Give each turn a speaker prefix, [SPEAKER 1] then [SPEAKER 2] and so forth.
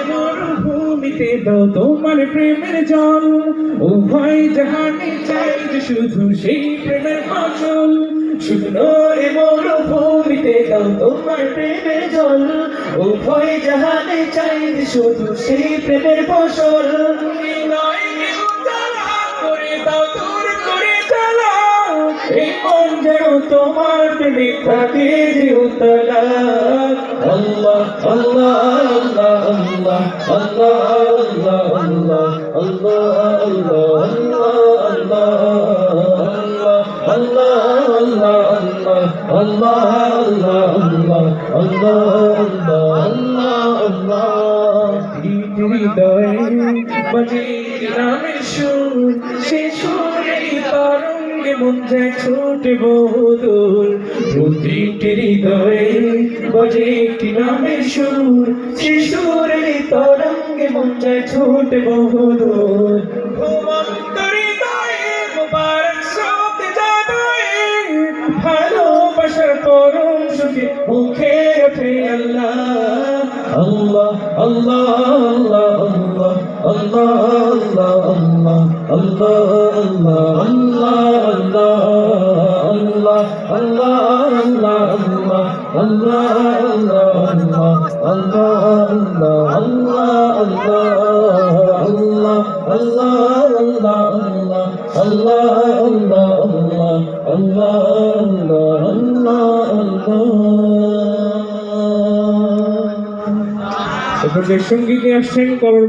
[SPEAKER 1] মরুভূমিতে দাও তোমার প্রেমের জল, উভয় জাহানে চাই যে শুধু সেই প্রেমের ফসল। শুকনো এ মরুভূমিতে দাও তোমার প্রেমের জল, উভয় জাহানে চাই যে শুধু সেই প্রেমের ফসল। এই মন যেন তোমার প্রেমে থাকে যে উতলা। আল্লাহ আল্লাহ আল্লাহ আল্লাহ আল্লাহ আল্লাহ আল্লাহ আল্লাহ আল্লাহ আল্লাহ আল্লাহ আল্লাহ আল্লাহ। হৃদয়ে বাজে নামের সুর, সে সুরে তরঙ্গে মন যায় ছোটে বহুদূর। প্রতিটি হৃদয়ে বাজে একটি নামের সুর, সে সুরে তরঙ্গে মন যায় ছোটে বহুদূর। ঘুমন্ত হৃদয়ে মুবারক স্রোতে জানায়, ভালোবাসার পরম সুখে মুখে ওঠে আল্লাহ আল্লাহ আল্লাহ আল্লাহ আল্লাহ আল্লাহ আল্লাহ আল্লাহ আল্লাহ আল্লাহ আল্লাহ আল্লাহ আল্লাহ আল্লাহ আল্লাহ। সঙ্গীতে আসছেন কবর